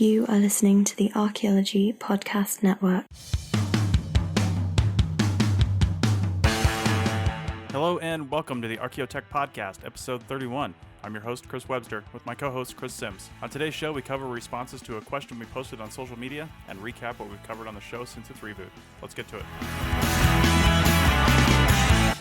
You are listening to the Archaeology Podcast Network. Hello and welcome to the Archaeotech Podcast, episode 31. I'm your host, Chris Webster, with my co-host, Chris Sims. On today's show, we cover responses to a question we posted on social media and recap what we've covered on the show since its reboot. Let's get to it.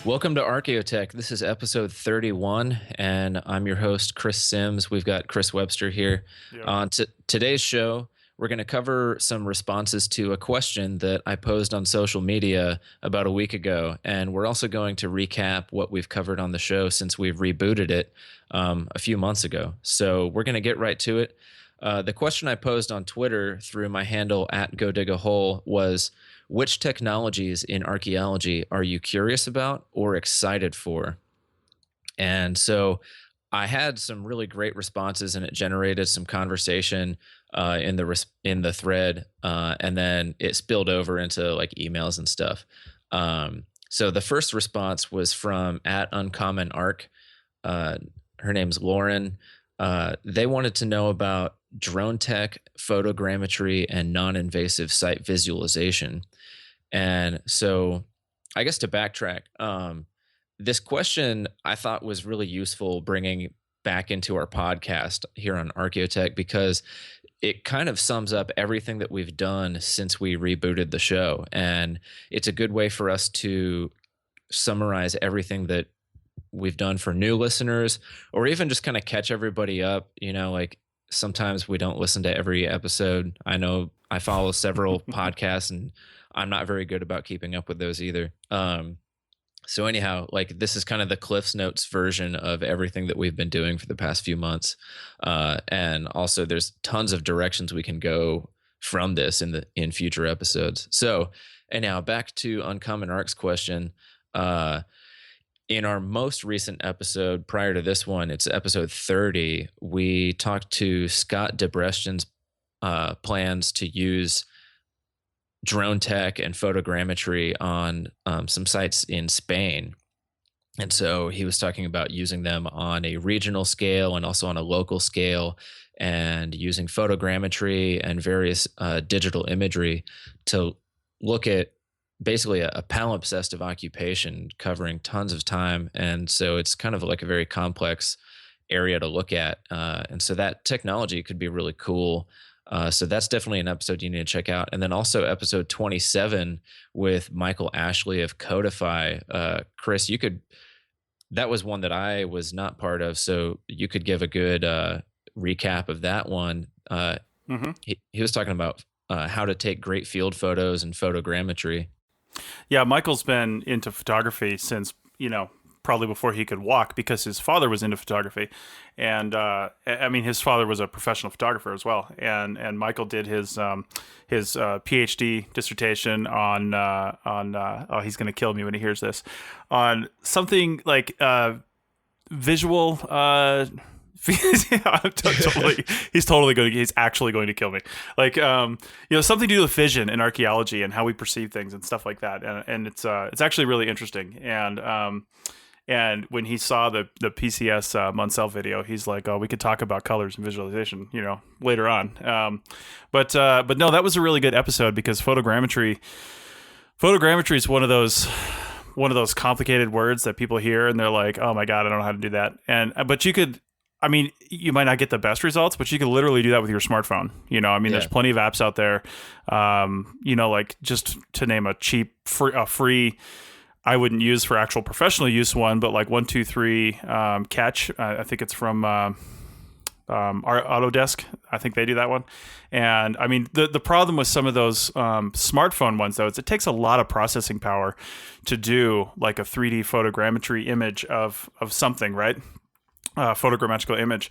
Welcome to Archaeotech. This is episode 31, and I'm your host, Chris Sims. We've got Chris Webster here. Yep. On today's show, we're going to cover some responses to a question that I posed on social media about a week ago, and we're also going to recap what we've covered on the show since we've rebooted it a few months ago. So we're going to get right to it. The question I posed on Twitter through my handle @GoDigAHole was, which technologies in archaeology are you curious about or excited for? And so I had some really great responses, and it generated some conversation in the thread, and then it spilled over into like emails and stuff. So the first response was from @UncommonArc. Her name's Lauren. They wanted to know about drone tech, photogrammetry, and non-invasive site visualization. And so I guess to backtrack, this question I thought was really useful bringing back into our podcast here on Archaeotech, because it kind of sums up everything that we've done since we rebooted the show. And it's a good way for us to summarize everything that we've done for new listeners, or even just kind of catch everybody up. You know, like sometimes we don't listen to every episode. I know I follow several podcasts, and I'm not very good about keeping up with those either. So anyhow, like this is kind of the Cliff's Notes version of everything that we've been doing for the past few months. And also there's tons of directions we can go from this in future episodes. So anyhow, back to Uncommon Arc's question. In our most recent episode prior to this one, it's episode 30, we talked to Scott DeBrestion's plans to use drone tech and photogrammetry on some sites in Spain. And so he was talking about using them on a regional scale and also on a local scale, and using photogrammetry and various digital imagery to look at basically a palimpsest of occupation covering tons of time. And so it's kind of like a very complex area to look at. And so that technology could be really cool. So that's definitely an episode you need to check out. And then also episode 27 with Michael Ashley of Codify. Chris, that was one that I was not part of, so you could give a good recap of that one. He was talking about how to take great field photos and photogrammetry. Yeah, Michael's been into photography since, probably before he could walk, because his father was into photography. And his father was a professional photographer as well. And Michael did his PhD dissertation on he's going to kill me when he hears this, on something like visual he's actually going to kill me. Like, something to do with vision and archaeology and how we perceive things and stuff like that. And it's actually really interesting. And when he saw the PCS Munsell video, he's like, "Oh, we could talk about colors and visualization, later on." But no, that was a really good episode, because photogrammetry is one of those complicated words that people hear and they're like, "Oh my God, I don't know how to do that." But you might not get the best results, but you can literally do that with your smartphone. There's plenty of apps out there. Like, just to name a cheap, free, I wouldn't use for actual professional use one, but like 123 Catch. I think it's from Autodesk. I think they do that one. And the problem with some of those smartphone ones, though, is it takes a lot of processing power to do like a 3D photogrammetry image of something, right? Photogrammetrical image.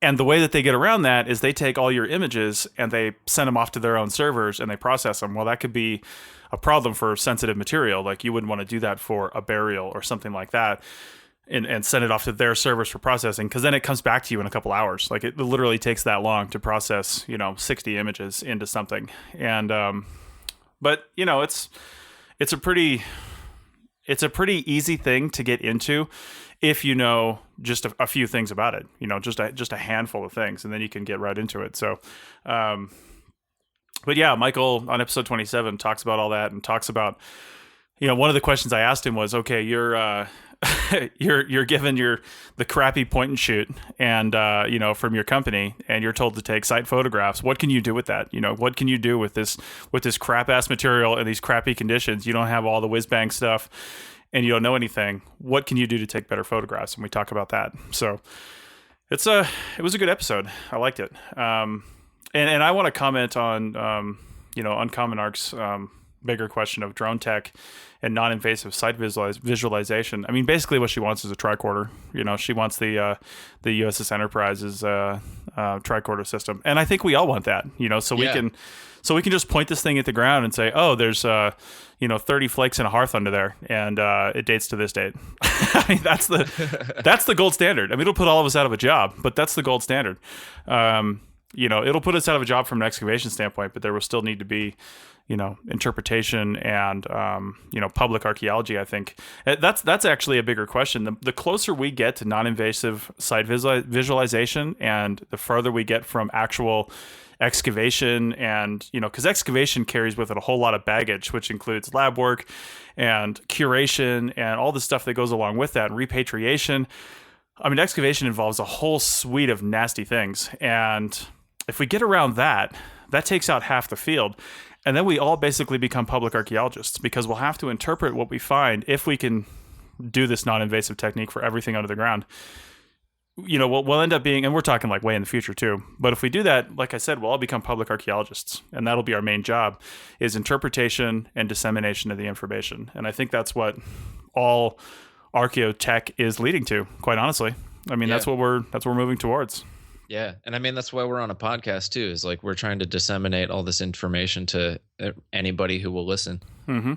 And the way that they get around that is they take all your images and they send them off to their own servers and they process them. Well, that could be a problem for sensitive material. Like, you wouldn't want to do that for a burial or something like that, and send it off to their servers for processing, because then it comes back to you in a couple hours. Like, it literally takes that long to process, 60 images into something. And but it's a pretty easy thing to get into if you know just a few things about it, just a handful of things, and then you can get right into it. So, but yeah, Michael on episode 27 talks about all that and talks about, one of the questions I asked him was, okay, you're you're given the crappy point and shoot and from your company, and you're told to take site photographs. What can you do with that? What can you do with this crap ass material and these crappy conditions? You don't have all the whiz bang stuff and you don't know anything. What can you do to take better photographs? And we talk about that. So it was a good episode. I liked it. And I want to comment on Uncommon Arc's bigger question of drone tech and non-invasive site visualization. I mean, basically what she wants is a tricorder. She wants the USS Enterprise's tricorder system, and I think we all want that. So we can just point this thing at the ground and say, oh, there's 30 flakes in a hearth under there, and it dates to this date. I mean, that's the gold standard. I mean, it'll put all of us out of a job, but that's the gold standard. It'll put us out of a job from an excavation standpoint, but there will still need to be interpretation and public archaeology. I think that's actually a bigger question. The closer we get to non-invasive site visualization, and the further we get from actual excavation, and because excavation carries with it a whole lot of baggage, which includes lab work and curation and all the stuff that goes along with that, and repatriation. I mean, excavation involves a whole suite of nasty things, and if we get around that takes out half the field. And then we all basically become public archaeologists, because we'll have to interpret what we find if we can do this non-invasive technique for everything under the ground. We'll end up being, and we're talking like way in the future too, but if we do that, like I said, we'll all become public archaeologists, and that'll be our main job, is interpretation and dissemination of the information. And I think that's what all archaeotech is leading to, quite honestly. I mean, that's what we're moving towards. Yeah. And I mean, that's why we're on a podcast too, is like, we're trying to disseminate all this information to anybody who will listen. Mm-hmm.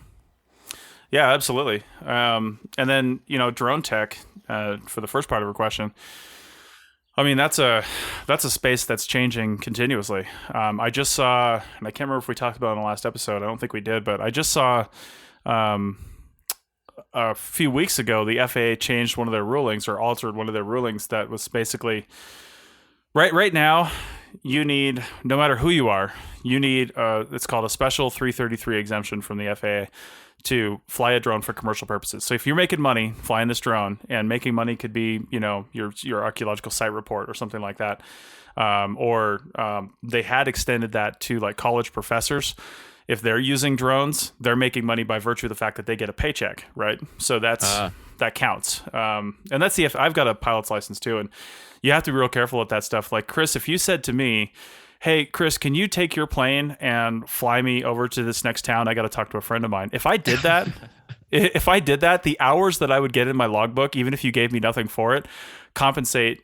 Yeah, absolutely. And then, drone tech, for the first part of her question, I mean, that's a space that's changing continuously. I just saw, and I can't remember if we talked about it in the last episode. I don't think we did, but I just saw, a few weeks ago, the FAA changed one of their rulings, or altered one of their rulings, that was basically, right now, you need, no matter who you are, you need it's called a special 333 exemption from the FAA to fly a drone for commercial purposes. So if you're making money flying this drone, and making money could be, your archaeological site report or something like that, or they had extended that to like college professors. If they're using drones, they're making money by virtue of the fact that they get a paycheck, right? So that counts. And that's I've got a pilot's license too, and you have to be real careful with that stuff. Like, Chris, if you said to me, hey, Chris, can you take your plane and fly me over to this next town? I got to talk to a friend of mine. If I did that, the hours that I would get in my logbook, even if you gave me nothing for it, compensate.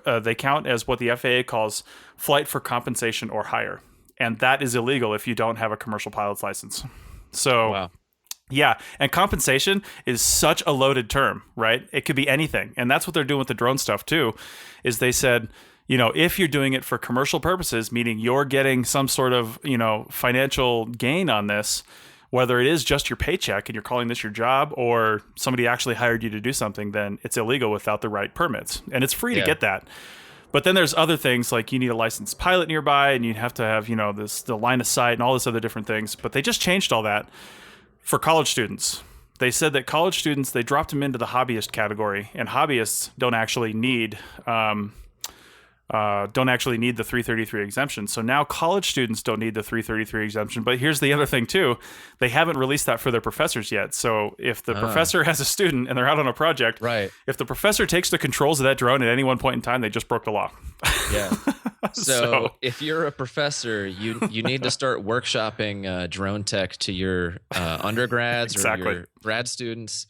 They count as what the FAA calls flight for compensation or hire. And that is illegal if you don't have a commercial pilot's license. So, wow. Yeah, and compensation is such a loaded term, right? It could be anything. And that's what they're doing with the drone stuff too, is they said, if you're doing it for commercial purposes, meaning you're getting some sort of, financial gain on this, whether it is just your paycheck and you're calling this your job, or somebody actually hired you to do something, then it's illegal without the right permits. And it's free to get that. But then there's other things, like you need a licensed pilot nearby, and you have to have, the line of sight and all this other different things. But they just changed all that for college students. They said that college students, they dropped them into the hobbyist category, and hobbyists don't actually need the 333 exemption. So now college students don't need the 333 exemption. But here's the other thing too. They haven't released that for their professors yet. So if the professor has a student and they're out on a project, right, if the professor takes the controls of that drone at any one point in time, they just broke the law. Yeah. So if you're a professor, you need to start workshopping drone tech to your undergrads exactly. or your grad students.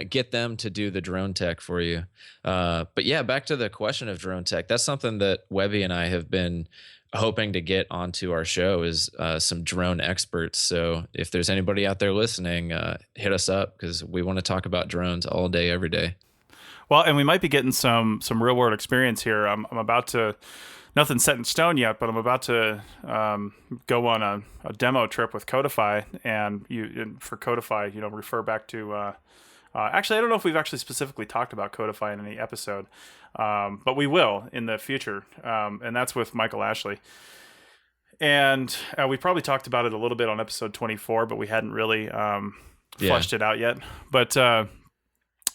Get them to do the drone tech for you. But yeah, back to the question of drone tech. That's something that Webby and I have been hoping to get onto our show, is some drone experts. So if there's anybody out there listening, hit us up, because we want to talk about drones all day, every day. Well, and we might be getting some real world experience here. I'm about to, nothing's set in stone yet, but I'm about to go on a demo trip with Codify, and for Codify, refer back to Actually, I don't know if we've actually specifically talked about Codify in any episode, but we will in the future, and that's with Michael Ashley. And we probably talked about it a little bit on episode 24, but we hadn't really fleshed it out yet. But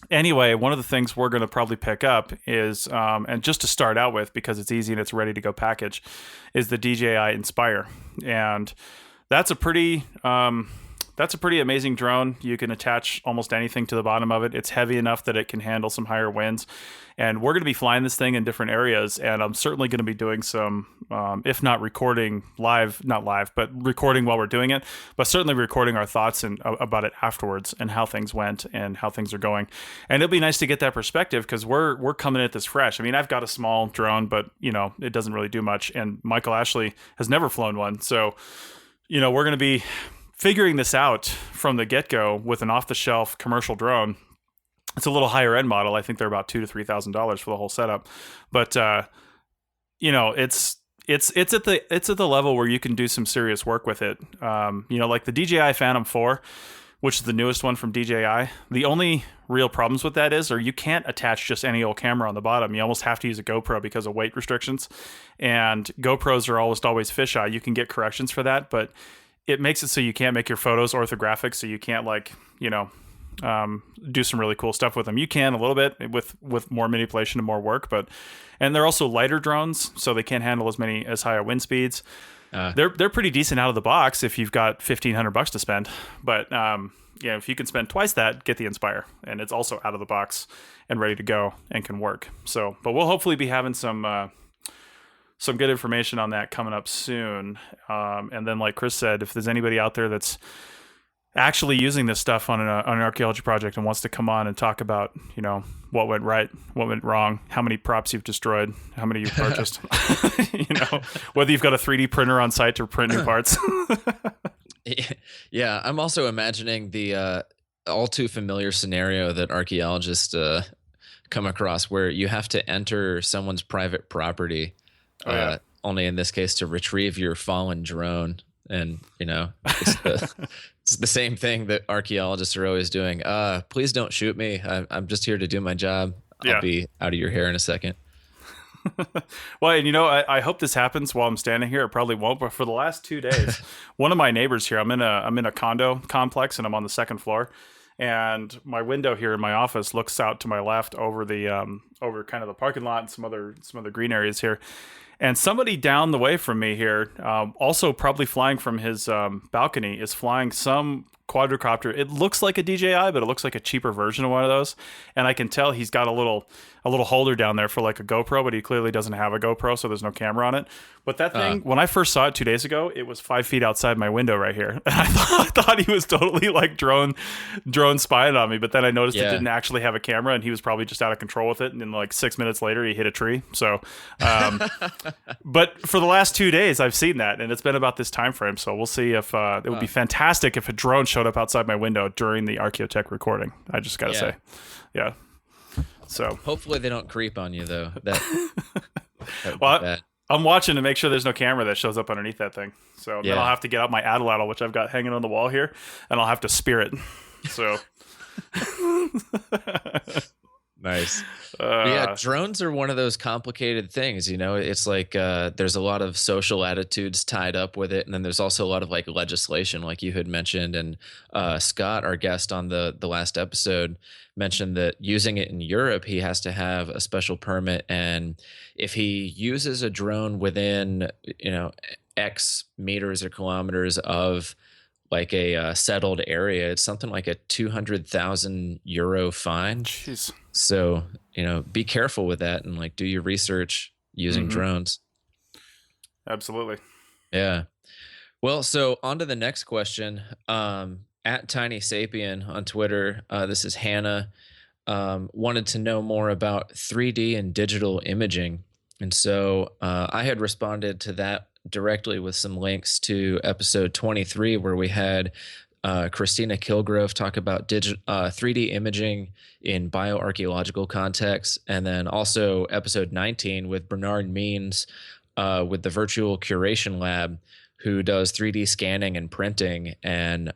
anyway, one of the things we're going to probably pick up is, and just to start out with, because it's easy and it's ready to go package, is the DJI Inspire. And that's a pretty amazing drone. You can attach almost anything to the bottom of it. It's heavy enough that it can handle some higher winds. And we're going to be flying this thing in different areas. And I'm certainly going to be doing some, if not recording not live, but recording while we're doing it, but certainly recording our thoughts about it afterwards and how things went and how things are going. And it'll be nice to get that perspective because we're coming at this fresh. I mean, I've got a small drone, but it doesn't really do much. And Michael Ashley has never flown one. So, we're going to be figuring this out from the get-go with an off-the-shelf commercial drone. It's a little higher end model. I think they're about $2,000 to $3,000 for the whole setup. But it's at the level where you can do some serious work with it. Like the DJI Phantom 4, which is the newest one from DJI. The only real problems with that is, you can't attach just any old camera on the bottom. You almost have to use a GoPro because of weight restrictions. And GoPros are almost always fisheye. You can get corrections for that, but it makes it so you can't make your photos orthographic, so you can't do some really cool stuff with them. You can a little bit with more manipulation and more work, and they're also lighter drones, so they can't handle as high wind speeds. They're pretty decent out of the box if you've got $1,500 to spend. But if you can spend twice that, get the Inspire, and it's also out of the box and ready to go and can work. So, but we'll hopefully be having some good information on that coming up soon. And then, like Chris said, if there's anybody out there that's actually using this stuff on an archaeology project and wants to come on and talk about, what went right, what went wrong, how many props you've destroyed, how many you've purchased, whether you've got a 3D printer on site to print new parts. Yeah, I'm also imagining the all too familiar scenario that archaeologists come across where you have to enter someone's private property, only in this case to retrieve your fallen drone. And, it's the same thing that archaeologists are always doing. Please don't shoot me. I'm just here to do my job. I'll be out of your hair in a second. Well, and I hope this happens while I'm standing here. It probably won't, but for the last 2 days, one of my neighbors here, I'm in a condo complex and I'm on the second floor. And my window here in my office looks out to my left over the over kind of the parking lot and some other green areas here. And somebody down the way from me here, also probably flying from his balcony, is flying some quadricopter. It looks like a DJI, but it looks like a cheaper version of one of those. And I can tell he's got a little holder down there for like a GoPro, but he clearly doesn't have a GoPro, so there's no camera on it. But that thing, when I first saw it 2 days ago, it was 5 feet outside my window right here. And I thought he was totally like drone spying on me. But then I noticed it didn't actually have a camera, and he was probably just out of control with it. And then like 6 minutes later, he hit a tree. So, but for the last 2 days, I've seen that, and it's been about this time frame. So we'll see if it would be fantastic if a drone showed up outside my window during the Archaeotech recording. I just got to say, yeah. So hopefully they don't creep on you though. That well, I'm watching to make sure there's no camera that shows up underneath that thing. So then I'll have to get out my Atlatl, which I've got hanging on the wall here, and I'll have to spear it. So nice. Yeah, drones are one of those complicated things. It's like there's a lot of social attitudes tied up with it, and then there's also a lot of like legislation, like you had mentioned. And Scott, our guest on the last episode, mentioned that using it in Europe, he has to have a special permit, and if he uses a drone within X meters or kilometers of like a settled area, it's something like a 200,000 euro fine. Jeez. So, be careful with that and like do your research using drones. Absolutely. Yeah. Well, so on to the next question. At Tiny Sapien on Twitter, this is Hannah, wanted to know more about 3D and digital imaging. And so I had responded to that directly with some links to episode 23, where we had Christina Kilgrove talk about 3D imaging in bioarchaeological contexts, and then also episode 19 with Bernard Means with the Virtual Curation Lab, who does 3D scanning and printing. And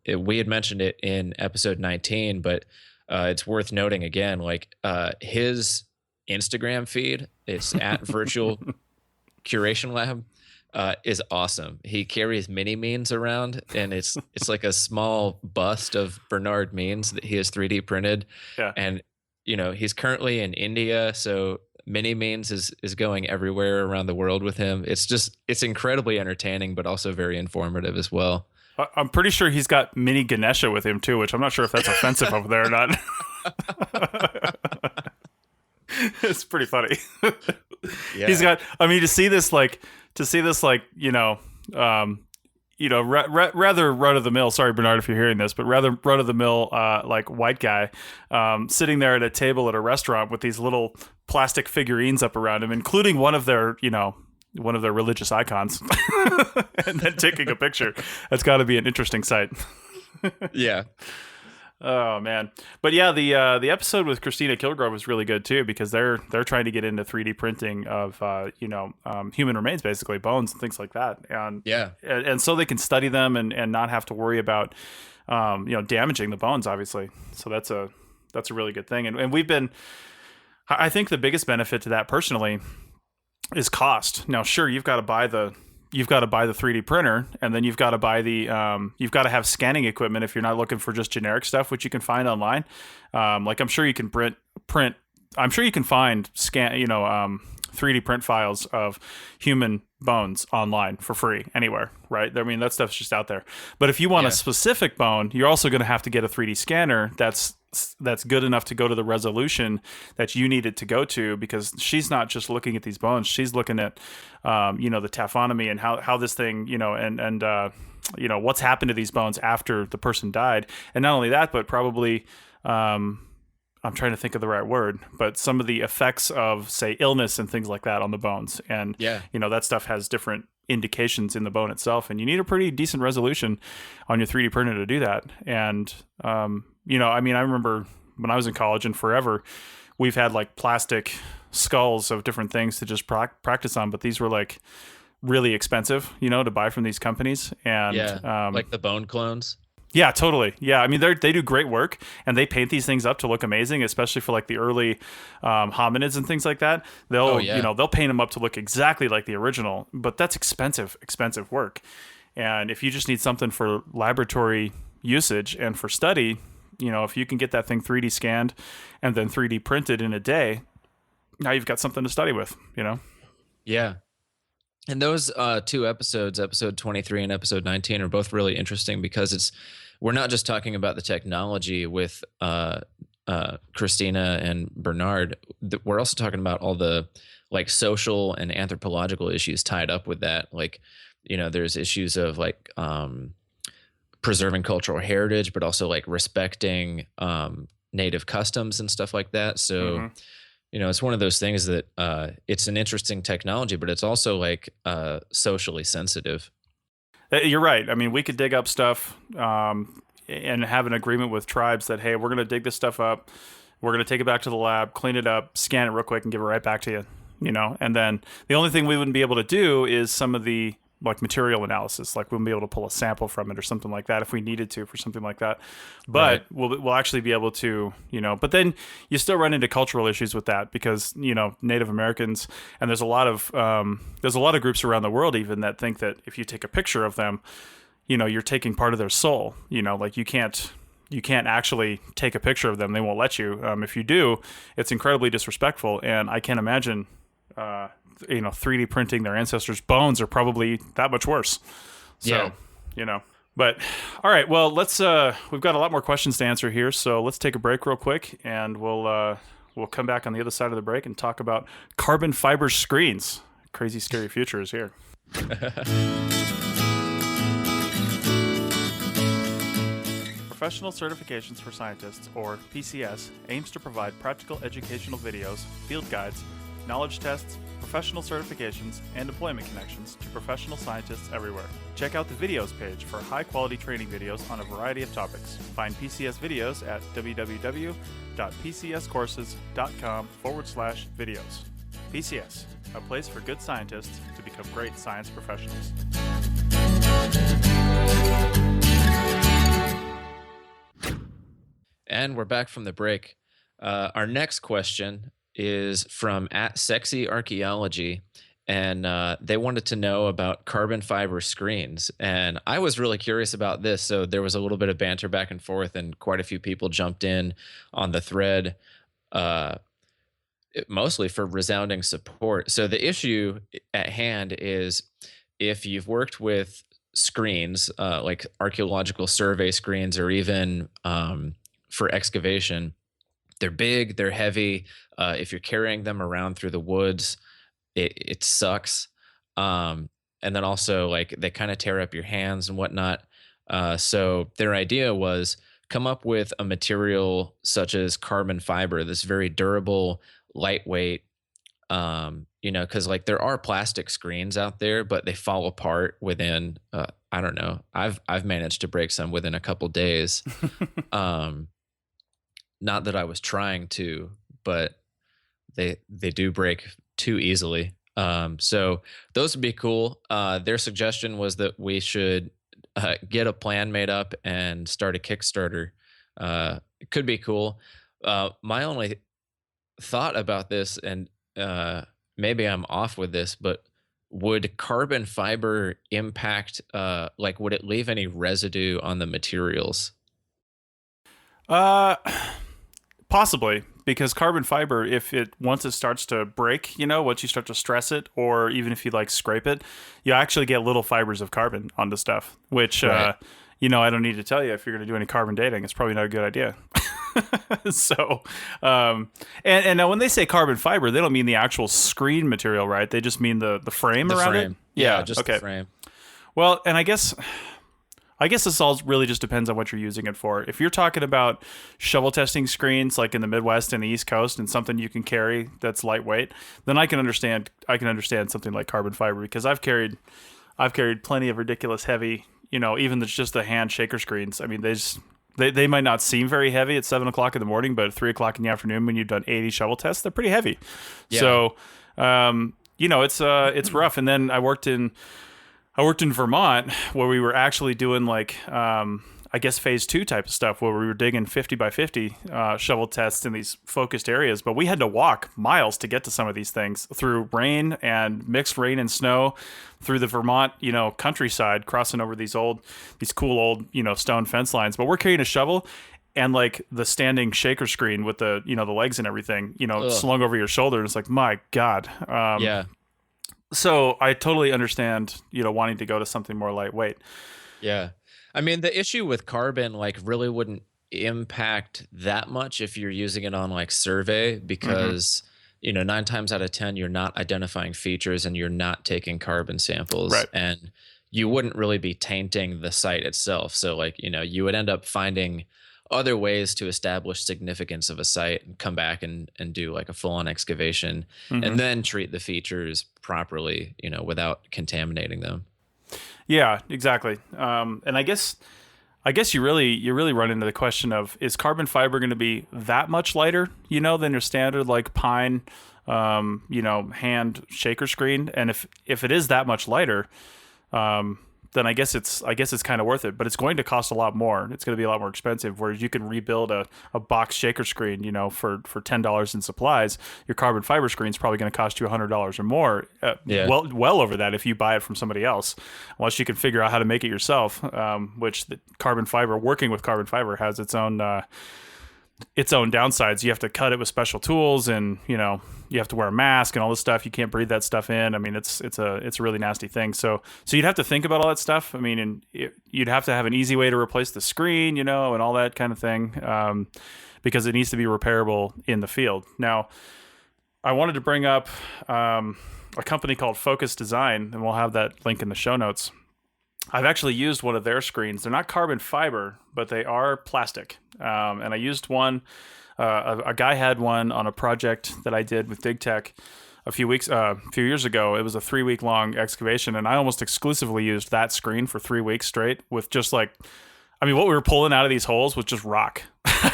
we had mentioned it in episode 19, but it's worth noting again, like his Instagram feed, it's at Virtual Curation Lab, is awesome. He carries mini means around, and it's like a small bust of Bernard Means that he has 3D printed. Yeah. And he's currently in India, so mini means is going everywhere around the world with him. It's incredibly entertaining, but also very informative as well. I'm pretty sure he's got mini Ganesha with him too, which I'm not sure if that's offensive over there or not. It's pretty funny. Yeah. He's got, I mean, to see this like, rather run of the mill. Sorry, Bernard, if you're hearing this, but rather run of the mill, like white guy, sitting there at a table at a restaurant with these little plastic figurines up around him, including one of their religious icons, and then taking a picture. That's got to be an interesting sight. Yeah. Oh man, but yeah, the episode with Christina Kilgrove was really good too, because they're trying to get into 3D printing of human remains, basically bones and things like that, and and so they can study them and not have to worry about damaging the bones, obviously. So that's a really good thing, and we've been. I think the biggest benefit to that personally is cost. Now, sure, you've got to buy the 3D printer, and then you've got to buy you've got to have scanning equipment if you're not looking for just generic stuff, which you can find online. Like I'm sure you can print. I'm sure you can find 3D print files of human bones online for free anywhere, right? I mean, that stuff's just out there. But if you want a specific bone, you're also going to have to get a 3D scanner that's good enough to go to the resolution that you need it to go to, because she's not just looking at these bones. She's looking at, the taphonomy and how this thing, and what's happened to these bones after the person died. And not only that, but probably, I'm trying to think of the right word, but some of the effects of, say, illness and things like that on the bones. And, that stuff has different indications in the bone itself. And you need a pretty decent resolution on your 3D printer to do that. And, I remember when I was in college and forever, we've had like plastic skulls of different things to just practice on. But these were like really expensive, to buy from these companies. And like the bone clones. Yeah, totally. Yeah, I mean, they do great work, and they paint these things up to look amazing, especially for like the early hominids and things like that. They'll paint them up to look exactly like the original, but that's expensive work. And if you just need something for laboratory usage and for study, if you can get that thing 3D scanned and then 3D printed in a day, now you've got something to study with, Yeah. And those two episodes, episode 23 and episode 19, are both really interesting because we're not just talking about the technology with Christina and Bernard. We're also talking about all the like social and anthropological issues tied up with that. Like, there's issues of like preserving cultural heritage, but also like respecting native customs and stuff like that. So. It's one of those things that it's an interesting technology, but it's also like socially sensitive. You're right. I mean, we could dig up stuff and have an agreement with tribes that, hey, we're going to dig this stuff up. We're going to take it back to the lab, clean it up, scan it real quick, and give it right back to you, And then the only thing we wouldn't be able to do is some of the like material analysis, like we wouldn't be able to pull a sample from it or something like that if we needed to for something like that. But we'll actually be able to, but then you still run into cultural issues with that because, Native Americans, and there's a lot of groups around the world even that think that if you take a picture of them, you're taking part of their soul, like you can't actually take a picture of them. They won't let you. If you do, it's incredibly disrespectful. And I can't imagine, 3D printing their ancestors' bones are probably that much worse. So, but all right, well, let's, we've got a lot more questions to answer here. So let's take a break real quick and we'll come back on the other side of the break and talk about carbon fiber screens. Crazy, scary future is here. Professional Certifications for Scientists, or PCS, aims to provide practical educational videos, field guides, knowledge tests, professional certifications, and deployment connections to professional scientists everywhere. Check out the videos page for high-quality training videos on a variety of topics. Find PCS videos at www.pcscourses.com/videos. PCS, a place for good scientists to become great science professionals. And we're back from the break. Our next question is from @Sexy Archaeology, and they wanted to know about carbon fiber screens. And I was really curious about this, so there was a little bit of banter back and forth, and quite a few people jumped in on the thread, uh, mostly for resounding support. So the issue at hand is if you've worked with screens, like archaeological survey screens, or even for excavation, they're big, they're heavy. If you're carrying them around through the woods, it sucks. And then also, like, they kind of tear up your hands and whatnot. So their idea was come up with a material such as carbon fiber that's very durable, lightweight. Because like there are plastic screens out there, but they fall apart within. I don't know. I've managed to break some within a couple days. Not that I was trying to, but they do break too easily. So those would be cool. Their suggestion was that we should get a plan made up and start a Kickstarter. It could be cool. My only thought about this, and maybe I'm off with this, but would carbon fiber impact, like, would it leave any residue on the materials? Uh, Possibly, because carbon fiber, if it once it starts to break, once you start to stress it, or even if you like scrape it, you actually get little fibers of carbon on the stuff. Which, Right. I don't need to tell you, if you're going to do any carbon dating, it's probably not a good idea. So, and now when they say carbon fiber, they don't mean the actual screen material, right? They just mean the frame The around frame. it. Yeah, just okay. the frame. Well, and I guess this all really just depends on what you're using it for. If you're talking about shovel testing screens like in the Midwest and the East Coast, and something you can carry that's lightweight, then I can understand something like carbon fiber, because I've carried plenty of ridiculous heavy, even just the hand shaker screens. I mean, they might not seem very heavy at 7:00 in the morning, but at 3:00 in the afternoon when you've done 80 shovel tests, they're pretty heavy. Yeah. So, it's rough. And then I worked in Vermont, where we were actually doing like, I guess phase 2 type of stuff, where we were digging 50 by 50 shovel tests in these focused areas. But we had to walk miles to get to some of these things through rain and mixed rain and snow, through the Vermont, countryside, crossing over these cool old, stone fence lines. But we're carrying a shovel and like the standing shaker screen with the, the legs and everything, Ugh. slung over your shoulder. And it's like, my God. Yeah. So I totally understand, wanting to go to something more lightweight. Yeah. I mean, the issue with carbon, like, really wouldn't impact that much if you're using it on like survey, because, 9 times out of 10, you're not identifying features and you're not taking carbon samples. Right. And you wouldn't really be tainting the site itself. So, like, you would end up finding other ways to establish significance of a site and come back and do like a full-on excavation, and then treat the features properly, without contaminating them. Yeah, exactly. And I guess you really run into the question of, is carbon fiber going to be that much lighter, than your standard like pine, hand shaker screen? And if it is that much lighter, then I guess it's kind of worth it, but it's going to cost a lot more. It's going to be a lot more expensive. Whereas you can rebuild a box shaker screen, for $10 in supplies. Your carbon fiber screen is probably going to cost you $100 or more. Yeah. Well over that if you buy it from somebody else, unless you can figure out how to make it yourself. Which working with carbon fiber has its own downsides. You have to cut it with special tools, and you have to wear a mask and all this stuff. You can't breathe that stuff in. I mean, it's a really nasty thing. So you'd have to think about all that stuff. I mean, and you'd have to have an easy way to replace the screen, and all that kind of thing, because it needs to be repairable in the field. Now, I wanted to bring up a company called Focus Design, and we'll have that link in the show notes. I've actually used one of their screens. They're not carbon fiber, but they are plastic. And I used one. A guy had one on a project that I did with DigTech a few years ago. It was a 3-week long excavation, and I almost exclusively used that screen for 3 weeks straight, with just like, I mean, what we were pulling out of these holes was just rock.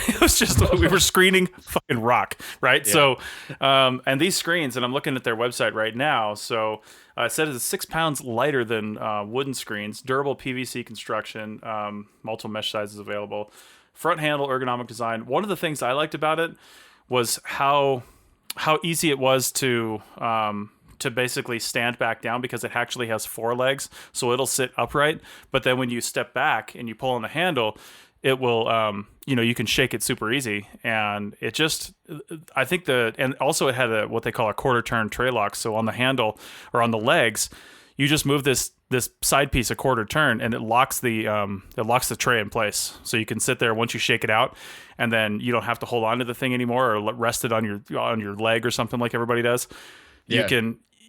It was just, we were screening fucking rock, right? Yeah. So, and these screens, and I'm looking at their website right now. So it says it's 6 pounds lighter than wooden screens, durable PVC construction, multiple mesh sizes available, front handle ergonomic design. One of the things I liked about it was how easy it was to basically stand back down, because it actually has 4 legs, so it'll sit upright. But then when you step back and you pull on the handle, it will, you can shake it super easy. And it just, I think and also it had what they call a quarter turn tray lock. So on the handle or on the legs, you just move this side piece a quarter turn, and it locks the tray in place. So you can sit there once you shake it out, and then you don't have to hold on to the thing anymore or rest it on your leg or something like everybody does. Yeah.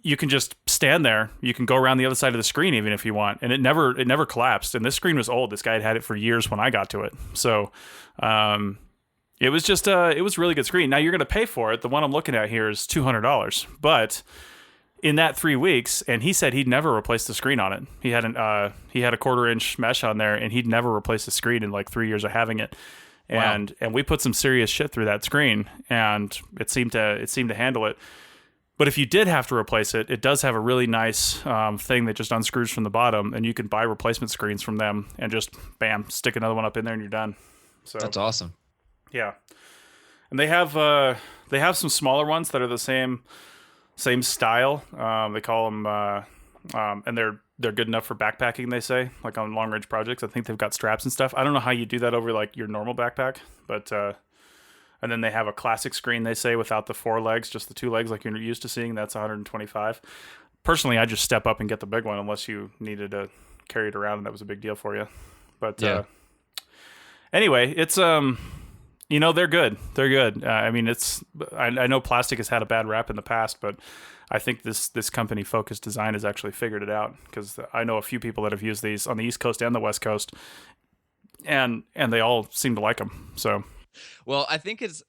You can just stand there. You can go around the other side of the screen even if you want, and it never collapsed. And this screen was old. This guy had it for years when I got to it. So, it was just it was a really good screen. Now you're going to pay for it. The one I'm looking at here is $200, but in that 3 weeks, and he said he'd never replaced the screen on it. He had a 1/4-inch mesh on there, and he'd never replaced the screen in like 3 years of having it. And wow. And we put some serious shit through that screen, and it seemed to handle it. But if you did have to replace it, it does have a really nice thing that just unscrews from the bottom, and you can buy replacement screens from them and just, bam, stick another one up in there and you're done. So that's awesome. Yeah. And they have some smaller ones that are the same style. They call them, and they're good enough for backpacking, they say, like on long range projects. I think they've got straps and stuff. I don't know how you do that over like your normal backpack, but and then they have a classic screen, they say, without the 4 legs, just the 2 legs like you're used to seeing. That's $125. Personally, I just step up and get the big one unless you needed to carry it around and that was a big deal for you. But anyway, it's they're good. They're good. I mean, I know plastic has had a bad rap in the past, but I think this company, Focus Design, has actually figured it out, because I know a few people that have used these on the East Coast and the West Coast, and they all seem to like them. So. Well, I think it's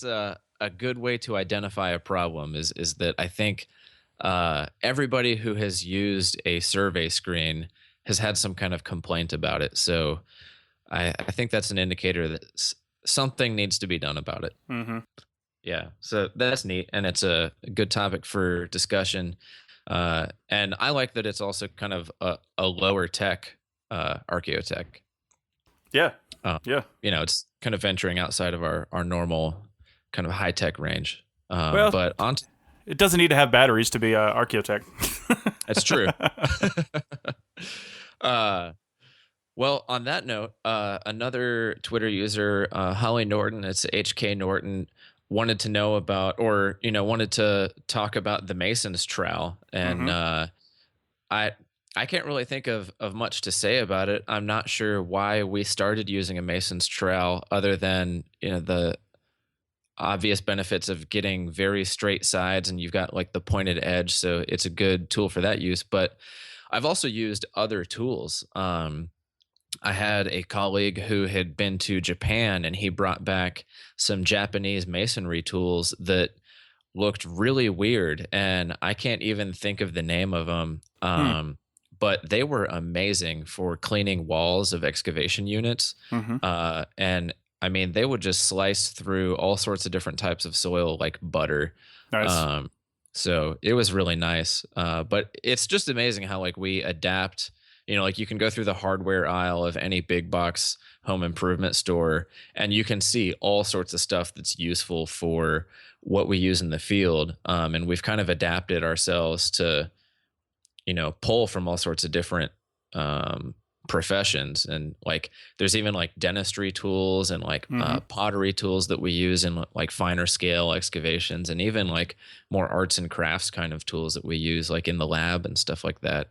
a good way to identify a problem is that I think everybody who has used a survey screen has had some kind of complaint about it. So I think that's an indicator that something needs to be done about it. Mm-hmm. Yeah, so that's neat, and it's a good topic for discussion. And I like that it's also kind of a lower tech archaeotech. Yeah. Yeah. It's kind of venturing outside of our normal kind of high tech range. But it doesn't need to have batteries to be archaeotech. That's true. Well, on that note, another Twitter user, Holly Norton, it's HK Norton, wanted to know about, or wanted to talk about the Mason's trowel, and I can't really think of much to say about it. I'm not sure why we started using a Mason's trowel, other than the obvious benefits of getting very straight sides, and you've got like the pointed edge, so it's a good tool for that use. But I've also used other tools. I had a colleague who had been to Japan, and he brought back some Japanese masonry tools that looked really weird, and I can't even think of the name of them. But they were amazing for cleaning walls of excavation units. And I mean, they would just slice through all sorts of different types of soil like butter. Nice. So it was really nice. But it's just amazing how like we adapt. Like you can go through the hardware aisle of any big box home improvement store, and you can see all sorts of stuff that's useful for what we use in the field. And we've kind of adapted ourselves to, pull from all sorts of different professions. And like there's even like dentistry tools and like pottery tools that we use in like finer scale excavations, and even like more arts and crafts kind of tools that we use like in the lab and stuff like that.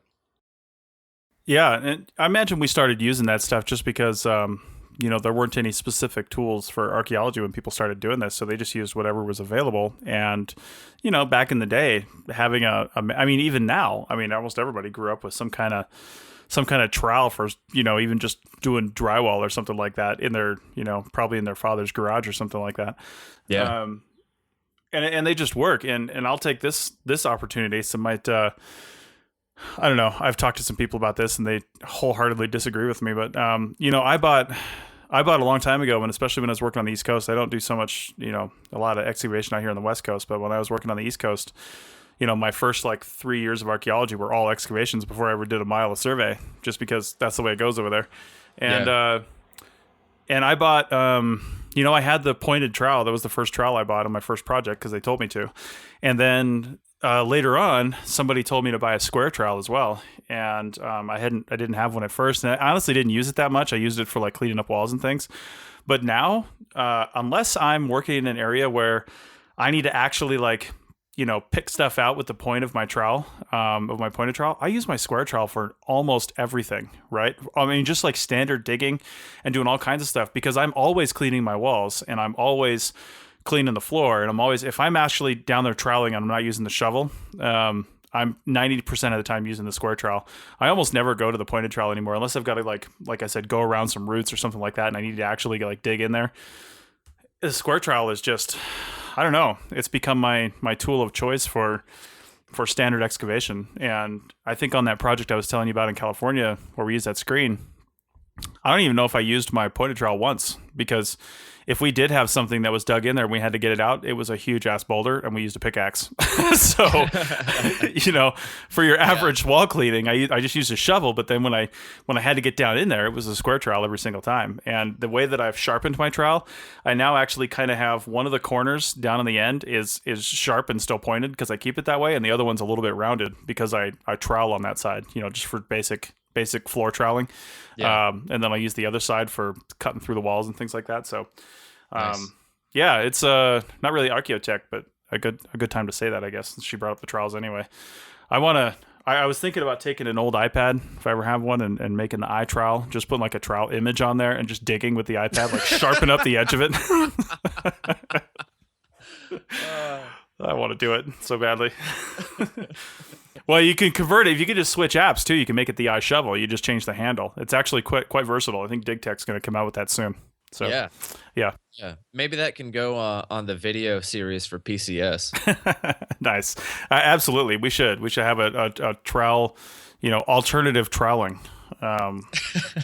Yeah, and I imagine we started using that stuff just because there weren't any specific tools for archaeology when people started doing this, so they just used whatever was available. And back in the day, having I mean, even now, I mean, almost everybody grew up with some kind of trowel for even just doing drywall or something like that in their probably in their father's garage or something like that. Yeah. And they just work. And I'll take this opportunity. Some might. I don't know. I've talked to some people about this, and they wholeheartedly disagree with me. But I I bought a long time ago, and especially when I was working on the East Coast. I don't do so much, a lot of excavation out here on the West Coast, but when I was working on the East Coast, my first like 3 years of archaeology were all excavations before I ever did a mile of survey, just because that's the way it goes over there. And and I bought, I had the pointed trowel. That was the first trowel I bought on my first project because they told me to. And then later on, somebody told me to buy a square trowel as well. And I didn't have one at first. And I honestly didn't use it that much. I used it for like cleaning up walls and things. But now, unless I'm working in an area where I need to actually like, pick stuff out with the point of my trowel, of my pointed trowel, I use my square trowel for almost everything, right? I mean, just like standard digging and doing all kinds of stuff, because I'm always cleaning my walls and I'm always cleaning the floor. And if I'm actually down there troweling and I'm not using the shovel, I'm 90% of the time using the square trowel. I almost never go to the pointed trowel anymore, unless I've got to like I said, go around some roots or something like that. And I need to actually like dig in there. The square trowel is just, I don't know. It's become my tool of choice for standard excavation. And I think on that project I was telling you about in California where we used that screen, I don't even know if I used my pointed trowel once, because if we did have something that was dug in there and we had to get it out, it was a huge ass boulder and we used a pickaxe. So, for your average wall cleaning, I just used a shovel. But then when I had to get down in there, it was a square trowel every single time. And the way that I've sharpened my trowel, I now actually kind of have one of the corners down on the end is sharp and still pointed because I keep it that way. And the other one's a little bit rounded because I trowel on that side, just for basic floor troweling. Yeah. And then I use the other side for cutting through the walls and things like that. So, nice. Yeah, it's not really archaeotech, but a good time to say that, I guess. She brought up the trowels anyway. I was thinking about taking an old iPad, if I ever have one, and making the eye trowel, just putting like a trowel image on there and just digging with the iPad, like sharpen up the edge of it. I want to do it so badly. Well, you can convert it. If you could just switch apps too, you can make it the eye shovel. You just change the handle. It's actually quite versatile. I think DigTech's going to come out with that soon. So yeah. Maybe that can go on the video series for PCS. Nice. Absolutely. We should have a trowel, alternative troweling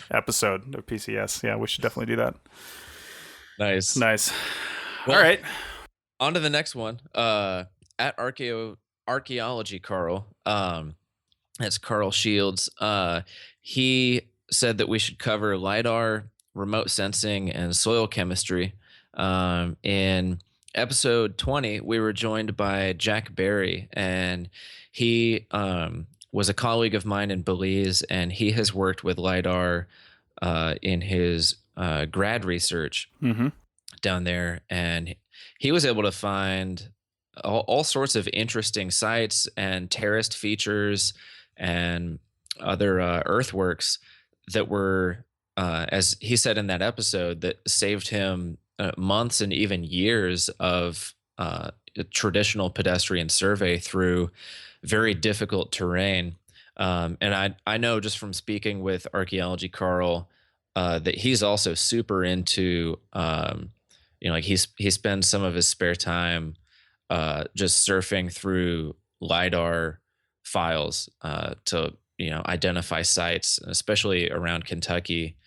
episode of PCS. Yeah, we should definitely do that. Nice. Well, all right. On to the next one. At Archaeology, Carl. That's Carl Shields. He said that we should cover LiDAR, remote sensing, and soil chemistry. In episode 20, we were joined by Jack Berry, and he was a colleague of mine in Belize, and he has worked with LiDAR in his grad research down there, and he was able to find all sorts of interesting sites and terraced features and other earthworks that were, as he said in that episode, that saved him months and even years of traditional pedestrian survey through very difficult terrain. And I know just from speaking with Archaeology Carl that he's also super into, like he spends some of his spare time just surfing through LiDAR files to identify sites, especially around Kentucky.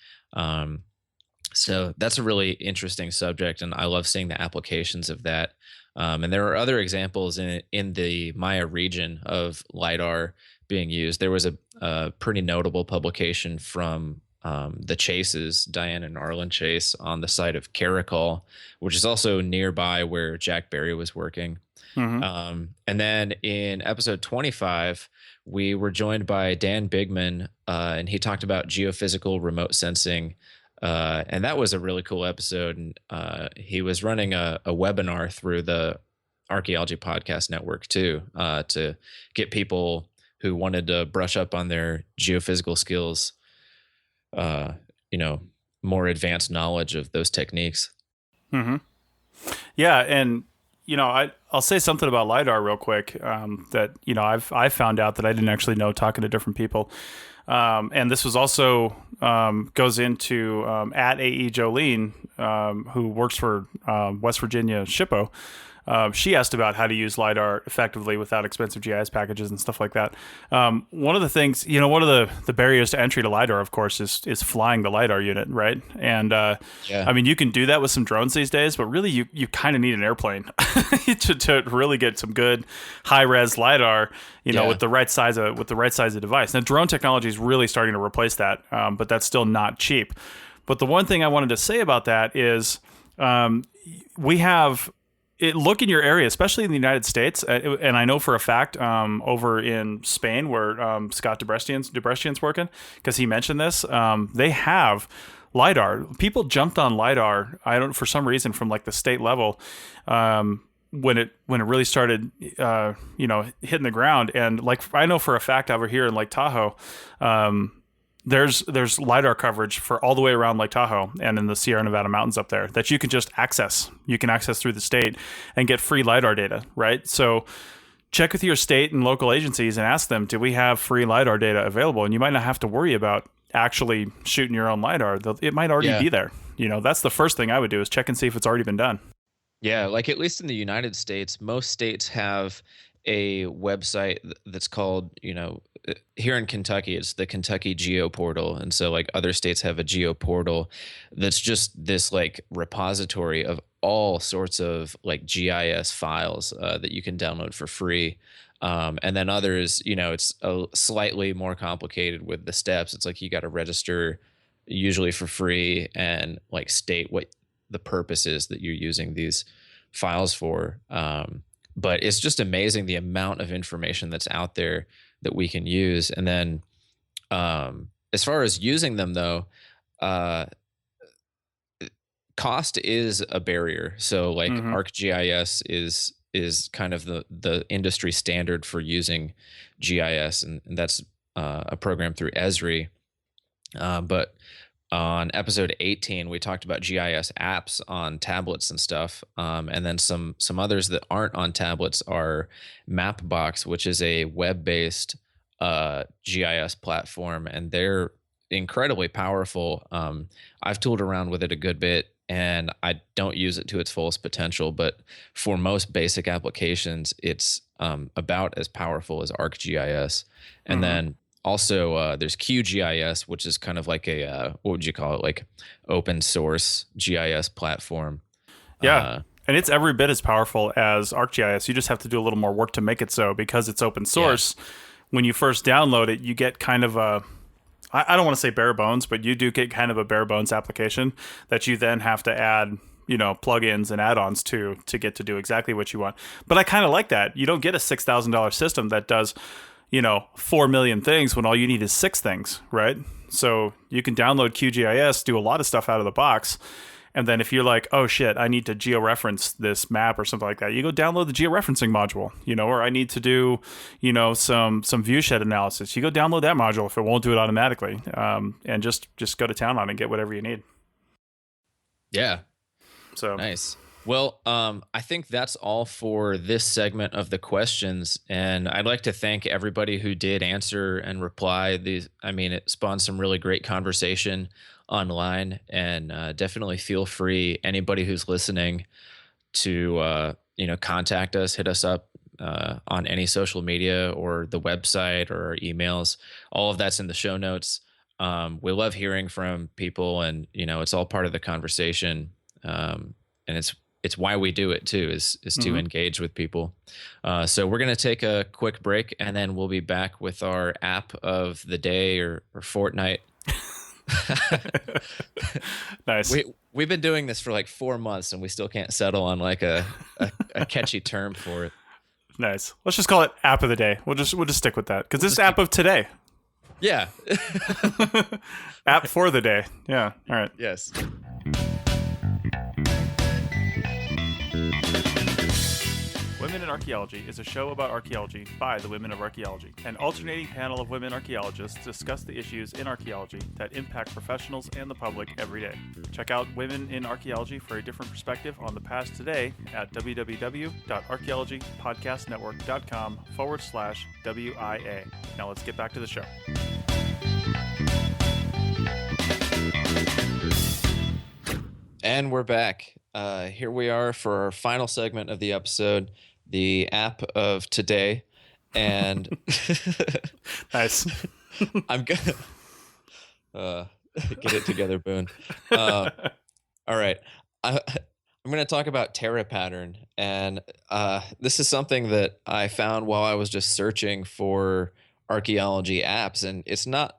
So that's a really interesting subject, and I love seeing the applications of that. And there are other examples in the Maya region of LiDAR being used. There was a pretty notable publication from the Chases, Diane and Arlen Chase, on the site of Caracol, which is also nearby where Jack Berry was working. And then in episode 25, we were joined by Dan Bigman, and he talked about geophysical remote sensing. And that was a really cool episode. And he was running a webinar through the Archaeology Podcast Network too, to get people who wanted to brush up on their geophysical skills, more advanced knowledge of those techniques. Yeah. And, I'll say something about LiDAR real quick, that, I've found out that I didn't actually know talking to different people. And this was also goes into at AE Jolene, who works for West Virginia SHPO. She asked about how to use LiDAR effectively without expensive GIS packages and stuff like that. One of the things, one of the barriers to entry to LiDAR, of course, is flying the LiDAR unit, right? And I mean, you can do that with some drones these days, but really you kind of need an airplane to really get some good high res LiDAR, with the right size of device. Now, drone technology is really starting to replace that, but that's still not cheap. But the one thing I wanted to say about that is we have look in your area, especially in the United States, and I know for a fact over in Spain where Scott Debrestian's working, because he mentioned this, they have LiDAR. People jumped on LiDAR, for some reason from like the state level when it really started hitting the ground. And like I know for a fact over here in Lake Tahoe, there's LiDAR coverage for all the way around Lake Tahoe and in the Sierra Nevada mountains up there that you can just access. You can access through the state and get free LiDAR data, right? So check with your state and local agencies and ask them, do we have free LiDAR data available? And you might not have to worry about actually shooting your own LiDAR. It might already be there. That's the first thing I would do is check and see if it's already been done. Yeah, like at least in the United States, most states have a website that's called, here in Kentucky, it's the Kentucky Geo Portal. And so like other states have a Geo Portal that's just this like repository of all sorts of like GIS files that you can download for free. And then others, it's slightly more complicated with the steps. It's like you got to register usually for free and like state what the purpose is that you're using these files for. But it's just amazing the amount of information that's out there that we can use. And then as far as using them, though, cost is a barrier. So like ArcGIS is kind of the industry standard for using GIS, and that's a program through Esri. But on episode 18, we talked about GIS apps on tablets and stuff. And then some others that aren't on tablets are Mapbox, which is a web-based GIS platform, and they're incredibly powerful. I've tooled around with it a good bit, and I don't use it to its fullest potential, but for most basic applications, it's about as powerful as ArcGIS. And then also, there's QGIS, which is kind of like a, what would you call it? Like open source GIS platform. Yeah. And it's every bit as powerful as ArcGIS. You just have to do a little more work to make it so, because it's open source. Yeah. When you first download it, you get kind of I don't want to say bare bones, but you do get kind of a bare bones application that you then have to add, plugins and add-ons to get to do exactly what you want. But I kind of like that. You don't get a $6,000 system that does 4 million things when all you need is 6 things, right? So you can download QGIS, do a lot of stuff out of the box. And then if you're like, oh shit, I need to georeference this map or something like that, you go download the georeferencing module, or I need to do, some viewshed analysis. You go download that module if it won't do it automatically. And just go to town on it and get whatever you need. Yeah. So nice. Well, I think that's all for this segment of the questions, and I'd like to thank everybody who did answer and reply. It spawned some really great conversation online, and definitely feel free, anybody who's listening, to contact us, hit us up on any social media or the website or our emails. All of that's in the show notes. We love hearing from people, and it's all part of the conversation, and it's why we do it too, is to engage with people. So we're going to take a quick break, and then we'll be back with our app of the day or fortnight. Nice. We've been doing this for like 4 months, and we still can't settle on like a catchy term for it. Nice. Let's just call it app of the day. We'll just stick with that, because it's app of today. Yeah. App for the day. Yeah. All right. Yes. Women in Archaeology is a show about archaeology by the women of archaeology. An alternating panel of women archaeologists discuss the issues in archaeology that impact professionals and the public every day. Check out Women in Archaeology for a different perspective on the past today at www.archaeologypodcastnetwork.com/WIA. Now let's get back to the show. And we're back. Here we are for our final segment of the episode, the app of today. And Nice. I'm gonna uh, get it together, Boone. Uh, all right. I'm going to talk about Terra Pattern. And this is something that I found while I was just searching for archaeology apps. And it's not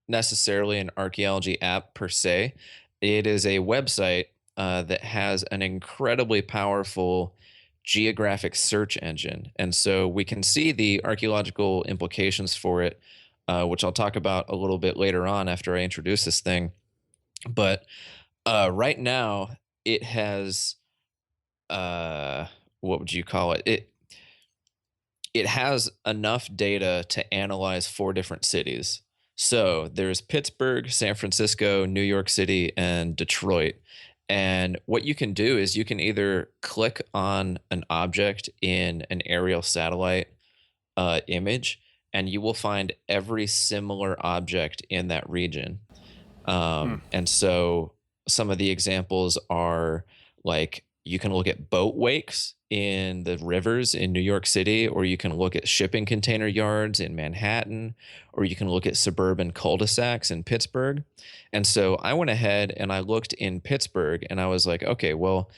necessarily an archaeology app per se, it is a website that has an incredibly powerful geographic search engine. And so we can see the archaeological implications for it, which I'll talk about a little bit later on after I introduce this thing. But right now, it has uh, what would you call it? It has enough data to analyze four different cities. So there's Pittsburgh, San Francisco, New York City, and Detroit. And what you can do is you can either click on an object in an aerial satellite image, and you will find every similar object in that region. Hmm. And so some of the examples are like you can look at boat wakes in the rivers in New York City, or you can look at shipping container yards in Manhattan, or you can look at suburban cul-de-sacs in Pittsburgh. And so I went ahead and I looked in Pittsburgh and I was like, okay, well,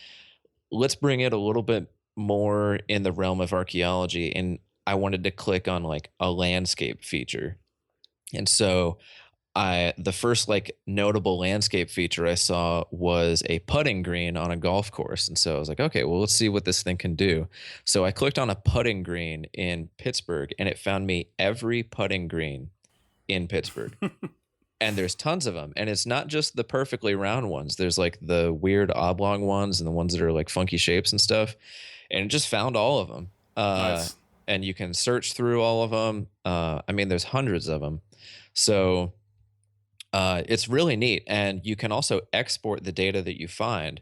let's bring it a little bit more in the realm of archaeology. And I wanted to click on like a landscape feature. And so I the first like notable landscape feature I saw was a putting green on a golf course. And so I was like, okay, well, let's see what this thing can do. So I clicked on a putting green in Pittsburgh and it found me every putting green in Pittsburgh. And there's tons of them. And it's not just the perfectly round ones. There's like the weird oblong ones and the ones that are like funky shapes and stuff. And it just found all of them. Nice. And you can search through all of them. I mean, there's hundreds of them. So it's really neat. And you can also export the data that you find,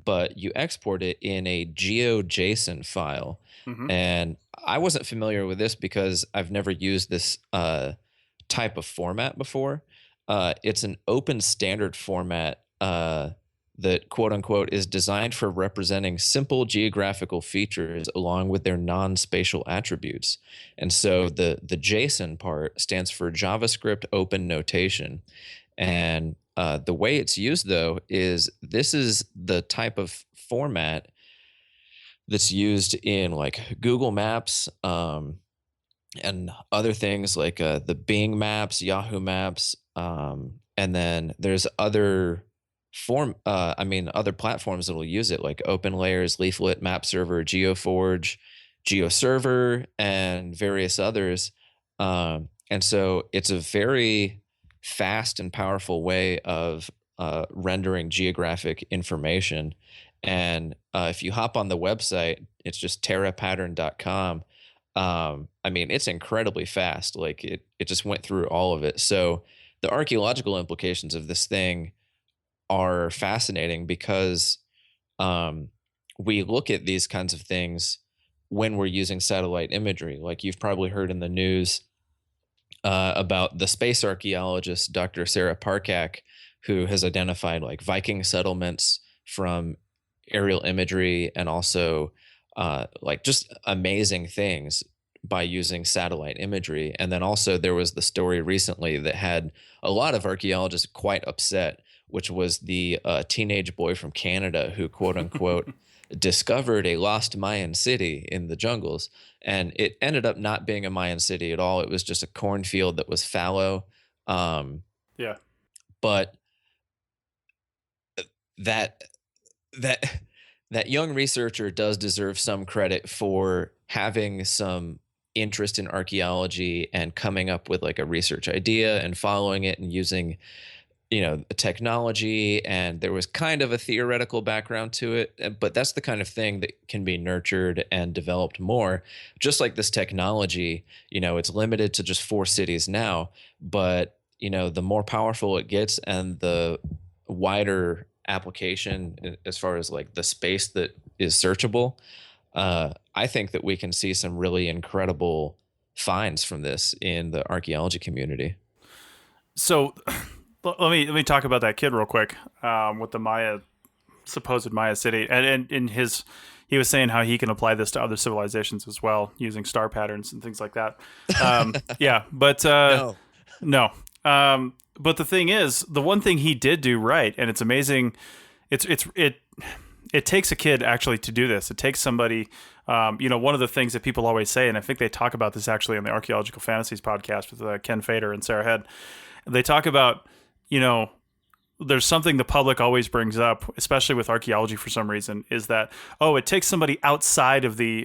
but you export it in a GeoJSON file. Hmm. And I wasn't familiar with this because I've never used this type of format before. It's an open standard format that quote unquote is designed for representing simple geographical features along with their non-spatial attributes. And so the JSON part stands for JavaScript Open Notation. And the way it's used though is this is the type of format that's used in like Google Maps, and other things like the Bing Maps, Yahoo Maps, and then there's other platforms that will use it like OpenLayers, Leaflet, Map Server, GeoForge, GeoServer, and various others. And so it's a very fast and powerful way of rendering geographic information. And if you hop on the website, it's just terrapattern.com. I mean, it's incredibly fast. Like it just went through all of it. So the archaeological implications of this thing are fascinating because um, we look at these kinds of things when we're using satellite imagery. Like you've probably heard in the news about the space archaeologist, Dr. Sarah Parcak, who has identified like Viking settlements from aerial imagery and also like just amazing things by using satellite imagery. And then also there was the story recently that had a lot of archaeologists quite upset, which was the teenage boy from Canada who quote unquote discovered a lost Mayan city in the jungles. And it ended up not being a Mayan city at all. It was just a cornfield that was fallow. Um, Yeah. but that that that young researcher does deserve some credit for having some interest in archaeology and coming up with like a research idea and following it and using technology, and there was kind of a theoretical background to it, but that's the kind of thing that can be nurtured and developed more. Just like this technology, it's limited to just four cities now, but the more powerful it gets and the wider application as far as like the space that is searchable, I think that we can see some really incredible finds from this in the archaeology community. So let me talk about that kid real quick with the Maya supposed Maya city, and in his, he was saying how he can apply this to other civilizations as well using star patterns and things like that. Yeah, but No. no. But the thing is, the one thing he did do right, and it's amazing. It takes a kid actually to do this. It takes somebody. One of the things that people always say, and I think they talk about this actually in the Archaeological Fantasies podcast with Ken Fader and Sarah Head. They talk about, there's something the public always brings up, especially with archaeology for some reason, is that, it takes somebody outside of the,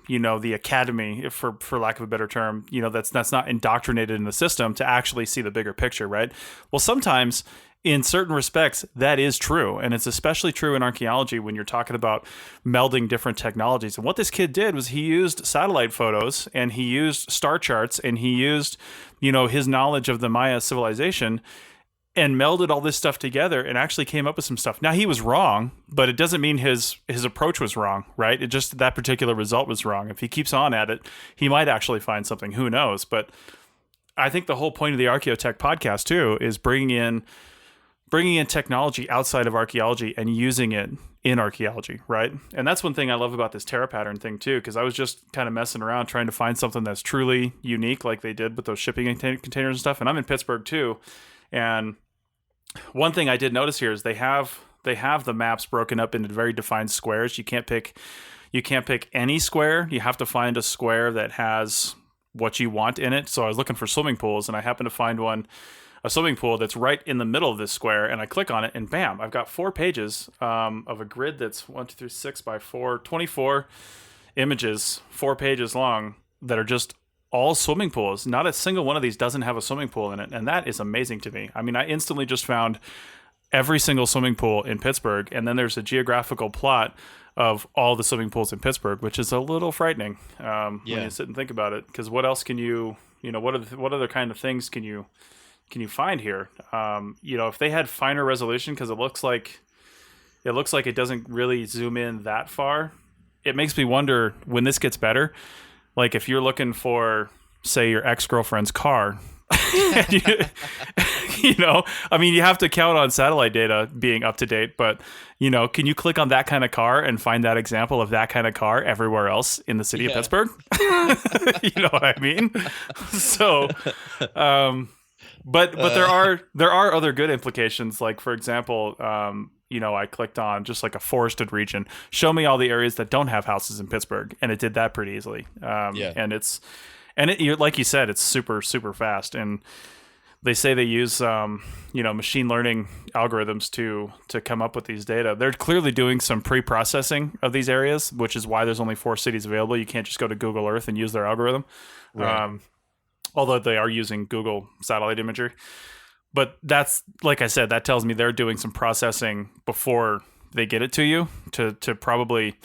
the academy, for lack of a better term, that's not indoctrinated in the system to actually see the bigger picture, right? Well, sometimes in certain respects, that is true. And it's especially true in archaeology when you're talking about melding different technologies. And what this kid did was he used satellite photos and he used star charts and he used, his knowledge of the Maya civilization and melded all this stuff together and actually came up with some stuff. Now, he was wrong, but it doesn't mean his approach was wrong, right? It just, that particular result was wrong. If he keeps on at it, he might actually find something. Who knows? But I think the whole point of the Archaeotech podcast, too, is bringing in technology outside of archaeology and using it in archaeology, right? And that's one thing I love about this Terra pattern thing, too, because I was just kind of messing around trying to find something that's truly unique, like they did with those shipping containers and stuff. And I'm in Pittsburgh, too. And one thing I did notice here is they have the maps broken up into very defined squares. You can't pick any square. You have to find a square that has what you want in it. So I was looking for swimming pools, and I happened to find a swimming pool that's right in the middle of this square, and I click on it, and bam, I've got 4 pages of a grid that's 1, 2, 3, 6 by 4, 24 images, 4 pages long, that are just all swimming pools. Not a single one of these doesn't have a swimming pool in it, and that is amazing to me. I mean, I instantly just found every single swimming pool in Pittsburgh, and then there's a geographical plot of all the swimming pools in Pittsburgh, which is a little frightening when you sit and think about it. Because what else can what other kind of things can you find here? If they had finer resolution, because it looks like it doesn't really zoom in that far. It makes me wonder when this gets better. Like if you're looking for, say, your ex-girlfriend's car, you have to count on satellite data being up to date, but can you click on that kind of car and find that example of that kind of car everywhere else in the city of Pittsburgh? You know what I mean? So, but there are other good implications. Like, for example, I clicked on just like a forested region. Show me all the areas that don't have houses in Pittsburgh, and it did that pretty easily. And you're, like you said, it's super, super fast. And they say they use machine learning algorithms to come up with these data. They're clearly doing some pre-processing of these areas, which is why there's only 4 cities available. You can't just go to Google Earth and use their algorithm. Right. Although they are using Google satellite imagery. But that's, like I said, that tells me they're doing some processing before they get it to you to probably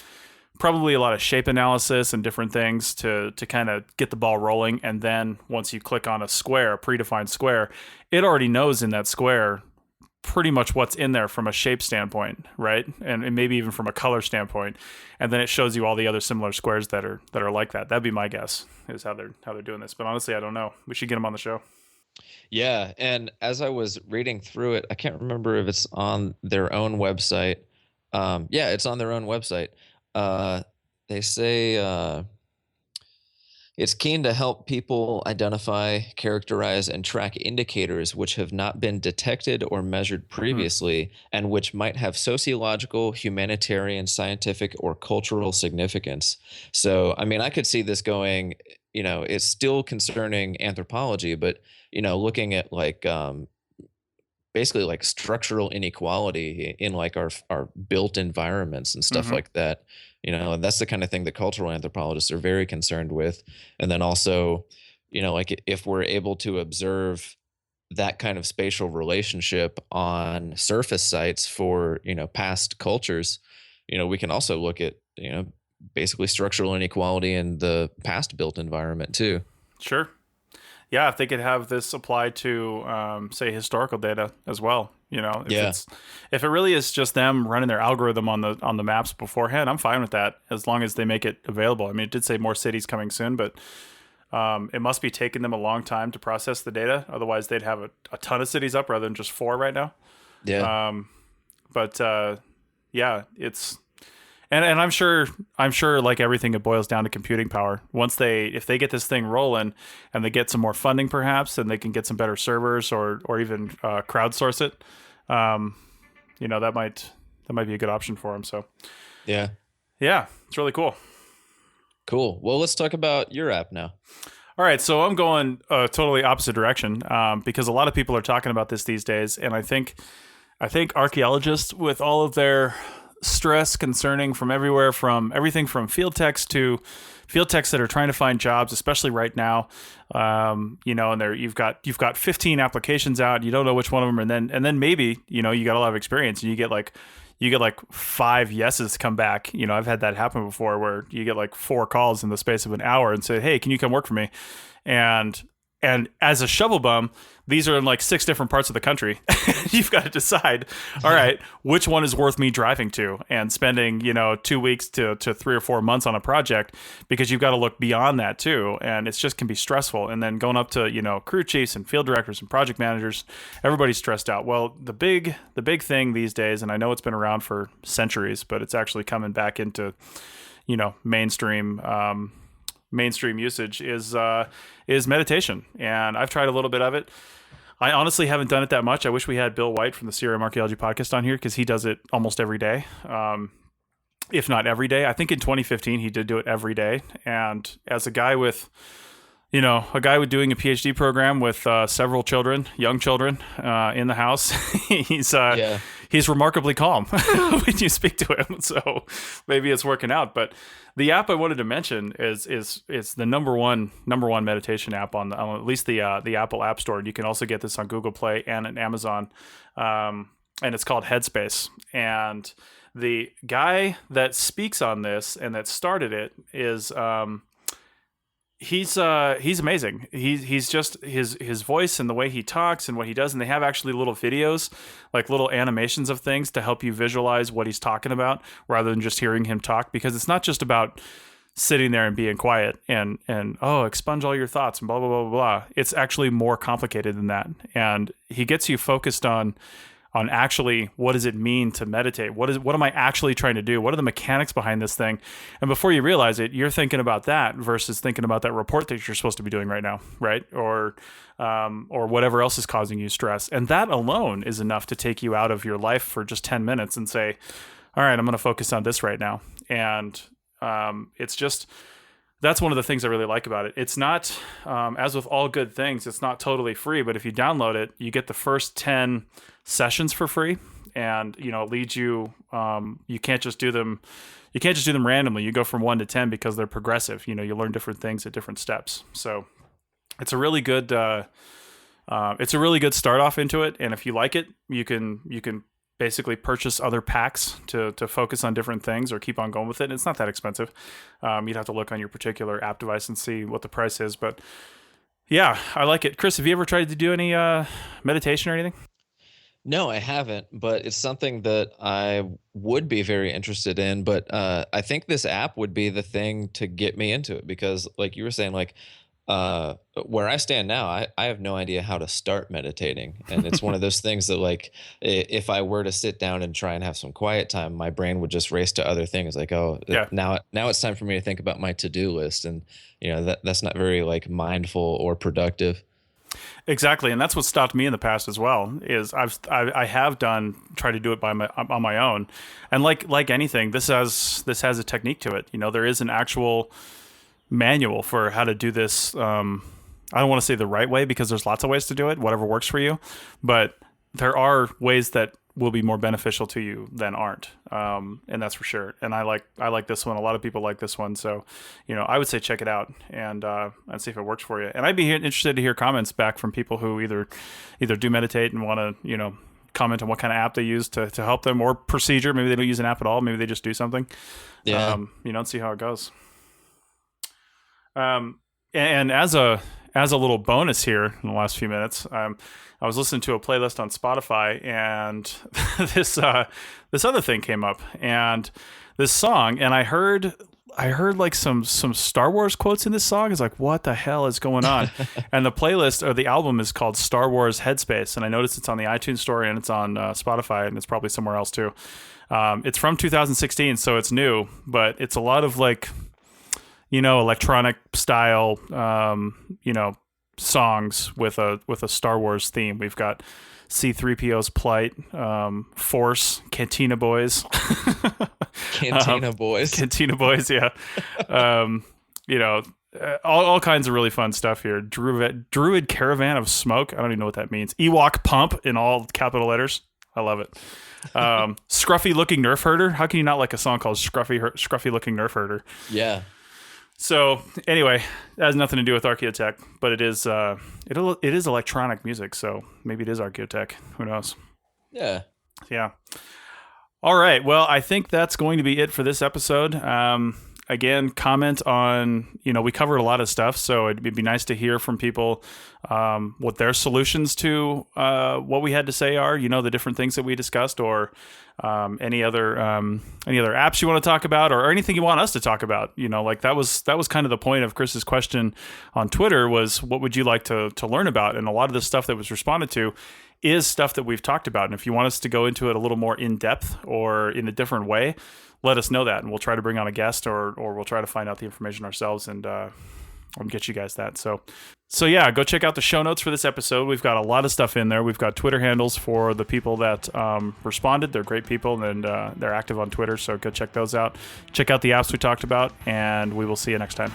a lot of shape analysis and different things to kind of get the ball rolling. And then once you click on a predefined square, it already knows in that square pretty much what's in there from a shape standpoint, right? And maybe even from a color standpoint. And then it shows you all the other similar squares that are like that. That'd be my guess, is how they're doing this. But honestly, I don't know. We should get them on the show. Yeah, and as I was reading through it, I can't remember if it's on their own website. It's on their own website. They say it's keen to help people identify, characterize, and track indicators which have not been detected or measured previously and which might have sociological, humanitarian, scientific, or cultural significance. So, I mean, I could see this going, it's still concerning anthropology, but, looking at like basically like structural inequality in like our built environments and stuff like that. And that's the kind of thing that cultural anthropologists are very concerned with. And then also, like if we're able to observe that kind of spatial relationship on surface sites for, past cultures, we can also look at, basically structural inequality in the past built environment too. Sure. Yeah, if they could have this apply to, say, historical data as well, if it really is just them running their algorithm on the maps beforehand, I'm fine with that as long as they make it available. I mean, it did say more cities coming soon, but it must be taking them a long time to process the data. Otherwise, they'd have a ton of cities up rather than just 4 right now. Yeah. Yeah, it's and I'm sure like everything, it boils down to computing power. If they get this thing rolling and they get some more funding, perhaps, and they can get some better servers or even crowdsource it, um, that might be a good option for them. So Yeah. yeah, it's really cool. Cool. Well, let's talk about your app now. All right, so I'm going a totally opposite direction because a lot of people are talking about this these days, and I think archaeologists, with all of their stress concerning from everywhere, from everything from field techs that are trying to find jobs, especially right now, and you've got 15 applications out, you don't know which one of them, and then maybe you got a lot of experience and you get like 5 yeses come back. I've had that happen before where you get like 4 calls in the space of an hour and say, hey, can you come work for me? And as a shovel bum, these are in like 6 different parts of the country. You've got to decide, all right, which one is worth me driving to and spending, 2 weeks to 3 or 4 months on a project, because you've got to look beyond that too. And it's just can be stressful. And then going up to, crew chiefs and field directors and project managers, everybody's stressed out. Well, the big thing these days, and I know it's been around for centuries, but it's actually coming back into, mainstream usage is meditation. And I've tried a little bit of it. I honestly haven't done it that much. I wish we had Bill White from the CRM Archaeology podcast on here, because he does it almost every day, if not every day. I think in 2015 he did do it every day. And as a guy with doing a PhD program with several young children in the house, he's remarkably calm when you speak to him. So maybe it's working out. But the app I wanted to mention is the number one meditation app on at least the Apple App Store. You can also get this on Google Play and on Amazon, and it's called Headspace. And the guy that speaks on this and that started it is he's amazing. He's just his voice and the way he talks and what he does, and they have actually little videos, like little animations of things to help you visualize what he's talking about rather than just hearing him talk, because it's not just about sitting there and being quiet and expunge all your thoughts and blah blah blah blah blah. It's actually more complicated than that, and he gets you focused on actually what does it mean to meditate? What am I actually trying to do? What are the mechanics behind this thing? And before you realize it, you're thinking about that versus thinking about that report that you're supposed to be doing right now, right? Or whatever else is causing you stress. And that alone is enough to take you out of your life for just 10 minutes and say, all right, I'm going to focus on this right now. And that's one of the things I really like about it. It's not, as with all good things, it's not totally free, but if you download it, you get the first 10 sessions for free, and it leads you. You can't just do them randomly. You go from 1 to 10 because they're progressive. You learn different things at different steps. So it's a really good start off into it. And if you like it, you can basically purchase other packs to focus on different things or keep on going with it. And it's not that expensive. You'd have to look on your particular app device and see what the price is. But yeah, I like it. Chris, have you ever tried to do any meditation or anything? No, I haven't, but it's something that I would be very interested in. But I think this app would be the thing to get me into it, because like you were saying, like where I stand now, I have no idea how to start meditating. And it's one of those things that, like, if I were to sit down and try and have some quiet time, my brain would just race to other things, like, now it's time for me to think about my to-do list. And, that's not very like mindful or productive. Exactly, and that's what stopped me in the past as well. Is I have tried to do it on my own, and like anything, this has a technique to it. There is an actual manual for how to do this. I don't want to say the right way, because there's lots of ways to do it, whatever works for you, but there are ways that will be more beneficial to you than aren't, and that's for sure. And I like this one. A lot of people like this one, so I would say check it out and see if it works for you. And I'd be interested to hear comments back from people who either do meditate and want to comment on what kind of app they use to help them, or procedure. Maybe they don't use an app at all. Maybe they just do something. Yeah. And see how it goes. And as a little bonus here in the last few minutes, I was listening to a playlist on Spotify, and this other thing came up, and this song, and I heard I heard like some Star Wars quotes in this song. It's like, what the hell is going on? And the playlist or the album is called Star Wars Headspace. And I noticed it's on the iTunes store and it's on Spotify and it's probably somewhere else too. It's from 2016, so it's new, but it's a lot of like, electronic style, songs with a Star Wars theme. We've got C-3PO's Plight, Force, Cantina Boys. Cantina Boys. Cantina Boys, yeah. All kinds of really fun stuff here. Druid Caravan of Smoke. I don't even know what that means. Ewok Pump in all capital letters. I love it. Scruffy Looking Nerf Herder. How can you not like a song called Scruffy Looking Nerf Herder? Yeah. So anyway, that has nothing to do with Archaeotech, but it is electronic music, so maybe it is Archaeotech. Who knows? Yeah. Yeah. All right. Well, I think that's going to be it for this episode. Again, comment on, we covered a lot of stuff, so it'd be nice to hear from people what their solutions to what we had to say are, the different things that we discussed, or any other apps you want to talk about, or anything you want us to talk about. Like that was kind of the point of Chris's question on Twitter was, what would you like to learn about? And a lot of the stuff that was responded to is stuff that we've talked about. And if you want us to go into it a little more in depth or in a different way, let us know that, and we'll try to bring on a guest, or we'll try to find out the information ourselves and get you guys that. So yeah, go check out the show notes for this episode. We've got a lot of stuff in there. We've got Twitter handles for the people that responded. They're great people, and they're active on Twitter, so go check those out. Check out the apps we talked about, and we will see you next time.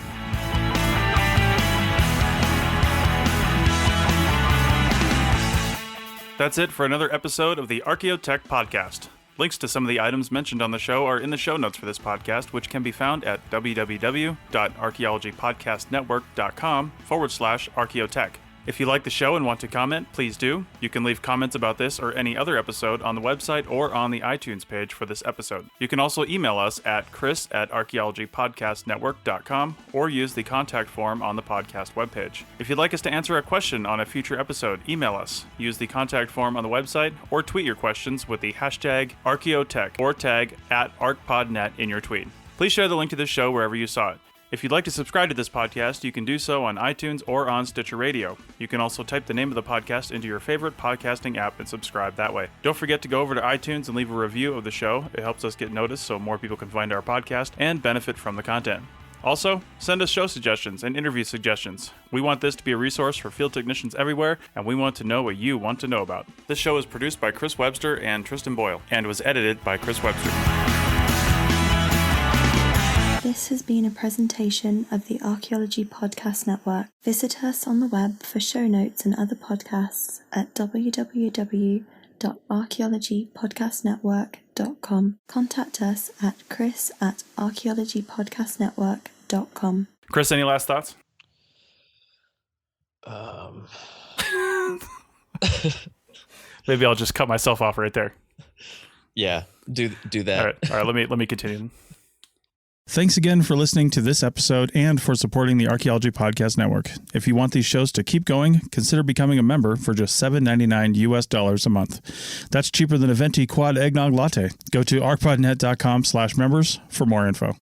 That's it for another episode of the Archaeotech Podcast. Links to some of the items mentioned on the show are in the show notes for this podcast, which can be found at www.archaeologypodcastnetwork.com/Archaeotech. If you like the show and want to comment, please do. You can leave comments about this or any other episode on the website or on the iTunes page for this episode. You can also email us at chris@archaeologypodcastnetwork.com or use the contact form on the podcast webpage. If you'd like us to answer a question on a future episode, email us. Use the contact form on the website or tweet your questions with the hashtag Archaeotech or tag @ArchPodNet in your tweet. Please share the link to this show wherever you saw it. If you'd like to subscribe to this podcast, you can do so on iTunes or on Stitcher Radio. You can also type the name of the podcast into your favorite podcasting app and subscribe that way. Don't forget to go over to iTunes and leave a review of the show. It helps us get noticed so more people can find our podcast and benefit from the content. Also, send us show suggestions and interview suggestions. We want this to be a resource for field technicians everywhere, and we want to know what you want to know about. This show is produced by Chris Webster and Tristan Boyle, and was edited by Chris Webster. This has been a presentation of the Archaeology Podcast Network. Visit us on the web for show notes and other podcasts at www.archaeologypodcastnetwork.com. Contact us at chris@archaeologypodcastnetwork.com. Chris, any last thoughts? Maybe I'll just cut myself off right there. Yeah, do that. All right. Let me continue. Thanks again for listening to this episode and for supporting the Archaeology Podcast Network. If you want these shows to keep going, consider becoming a member for just $7.99 a month. That's cheaper than a venti quad eggnog latte. Go to archpodnet.com/members for more info.